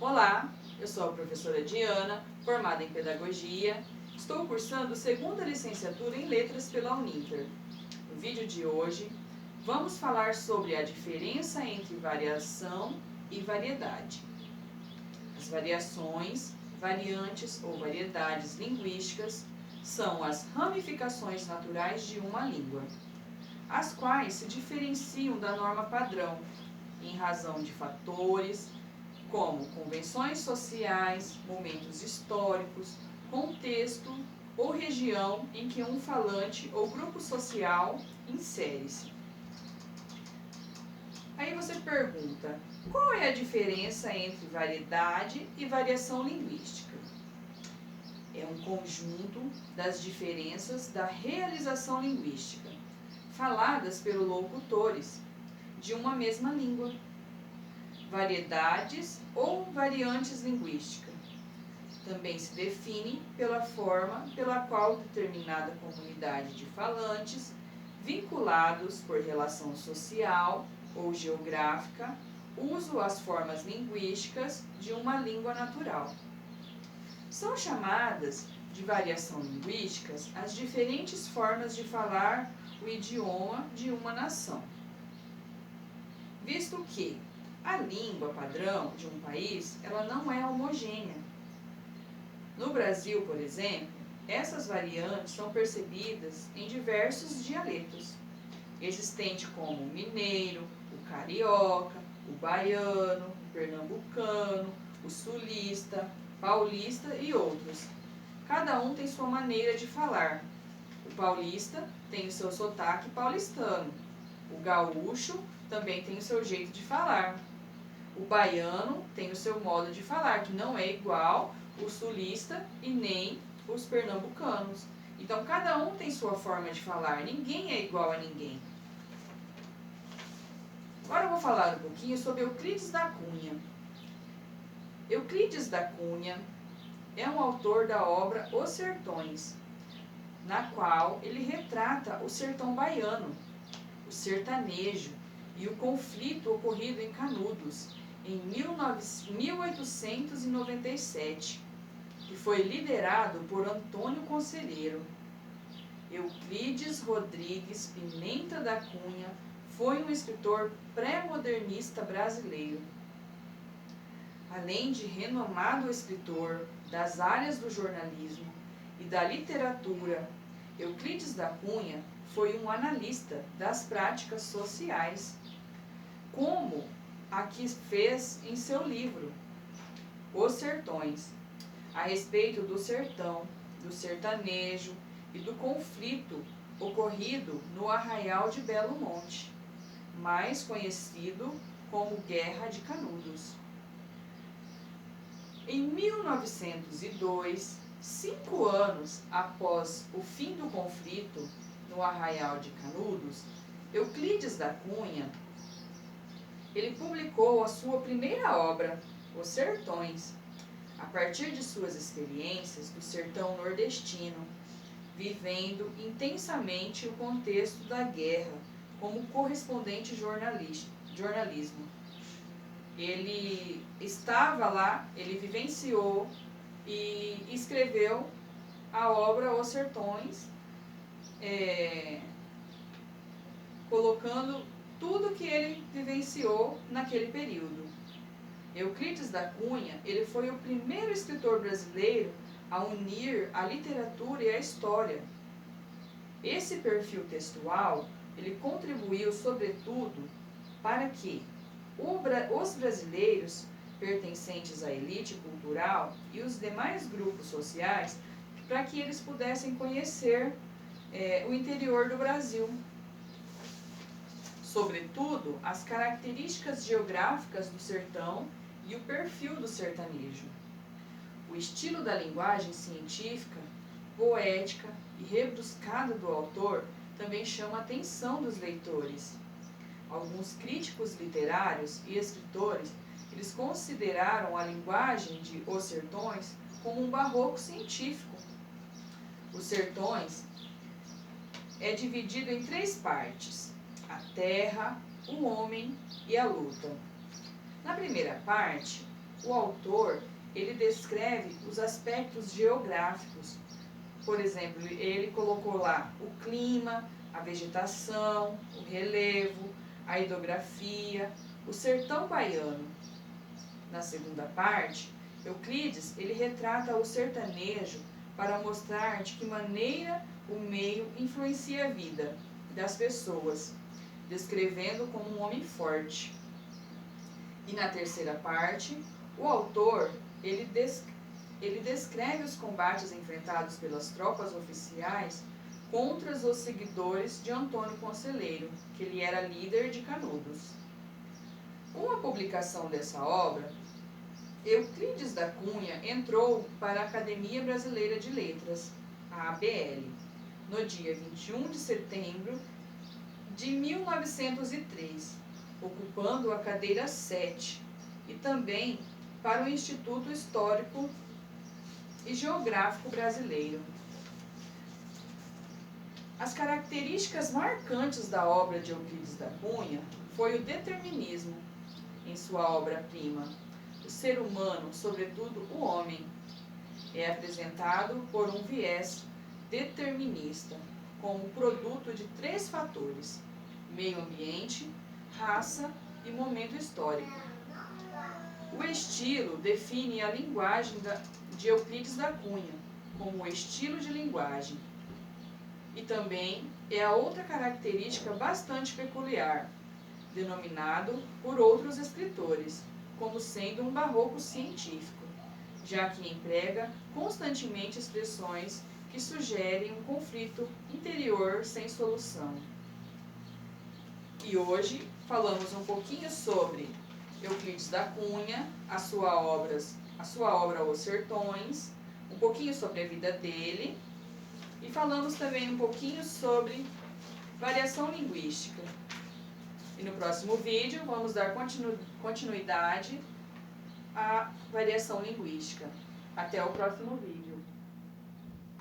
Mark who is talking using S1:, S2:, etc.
S1: Olá, eu sou a professora Diana, formada em Pedagogia. Estou cursando segunda licenciatura em Letras pela Uninter. No vídeo de hoje, vamos falar sobre a diferença entre variação e variedade. As variações, variantes ou variedades linguísticas são as ramificações naturais de uma língua, as quais se diferenciam da norma padrão em razão de fatores como convenções sociais, momentos históricos, contexto ou região em que um falante ou grupo social insere-se. Aí você pergunta, qual é a diferença entre variedade e variação linguística? É um conjunto das diferenças da realização linguística, faladas pelos locutores de uma mesma língua. Variedades ou variantes linguísticas também se define pela forma pela qual determinada comunidade de falantes, vinculados por relação social ou geográfica, usam as formas linguísticas de uma língua natural. São chamadas de variação linguísticas as diferentes formas de falar o idioma de uma nação. Visto que a língua padrão de um país, ela não é homogênea. No Brasil, por exemplo, essas variantes são percebidas em diversos dialetos, existentes como o mineiro, o carioca, o baiano, o pernambucano, o sulista, paulista e outros. Cada um tem sua maneira de falar. O paulista tem o seu sotaque paulistano. O gaúcho também tem o seu jeito de falar. O baiano tem o seu modo de falar, que não é igual o sulista e nem os pernambucanos. Então, cada um tem sua forma de falar, ninguém é igual a ninguém. Agora eu vou falar um pouquinho sobre Euclides da Cunha. Euclides da Cunha é um autor da obra Os Sertões, na qual ele retrata o sertão baiano, o sertanejo e o conflito ocorrido em Canudos, em 1897, que foi liderado por Antônio Conselheiro. Euclides Rodrigues Pimenta da Cunha foi um escritor pré-modernista brasileiro. Além de renomado escritor das áreas do jornalismo e da literatura, Euclides da Cunha foi um analista das práticas sociais, como a que fez em seu livro Os Sertões, a respeito do sertão, do sertanejo e do conflito ocorrido no Arraial de Belo Monte, mais conhecido como Guerra de Canudos. Em 1902, 5 anos após o fim do conflito no Arraial de Canudos, Euclides da Cunha ele publicou a sua primeira obra, Os Sertões, a partir de suas experiências do sertão nordestino, vivendo intensamente o contexto da guerra como correspondente jornalismo. Ele estava lá, ele vivenciou e escreveu a obra Os Sertões, colocando tudo que ele vivenciou naquele período. Euclides da Cunha, ele foi o primeiro escritor brasileiro a unir a literatura e a história. Esse perfil textual, ele contribuiu sobretudo para que os brasileiros pertencentes à elite cultural e os demais grupos sociais, para que eles pudessem conhecer o interior do Brasil. Sobretudo, as características geográficas do sertão e o perfil do sertanejo. O estilo da linguagem científica, poética e rebuscada do autor também chama a atenção dos leitores. Alguns críticos literários e escritores, eles consideraram a linguagem de Os Sertões como um barroco científico. Os Sertões é dividido em 3 partes: a terra, o homem e a luta. Na primeira parte, o autor ele descreve os aspectos geográficos. Por exemplo, ele colocou lá o clima, a vegetação, o relevo, a hidrografia, o sertão baiano. Na segunda parte, Euclides ele retrata o sertanejo para mostrar de que maneira o meio influencia a vida das pessoas, descrevendo como um homem forte. E na terceira parte, o autor ele descreve os combates enfrentados pelas tropas oficiais contra os seguidores de Antônio Conselheiro, que ele era líder de Canudos. Com a publicação dessa obra, Euclides da Cunha entrou para a Academia Brasileira de Letras, a ABL, no dia 21 de setembro de 1903, ocupando a cadeira 7, e também para o Instituto Histórico e Geográfico Brasileiro. As características marcantes da obra de Euclides da Cunha foi o determinismo em sua obra-prima. O ser humano, sobretudo o homem, é apresentado por um viés determinista, como produto de 3 fatores: meio ambiente, raça e momento histórico. O estilo define a linguagem de Euclides da Cunha como o estilo de linguagem. E também é a outra característica bastante peculiar, denominado por outros escritores como sendo um barroco científico, já que emprega constantemente expressões que sugerem um conflito interior sem solução. E hoje falamos um pouquinho sobre Euclides da Cunha, a sua obra Os Sertões, um pouquinho sobre a vida dele, e falamos também um pouquinho sobre variação linguística. E no próximo vídeo vamos dar continuidade à variação linguística. Até o próximo vídeo.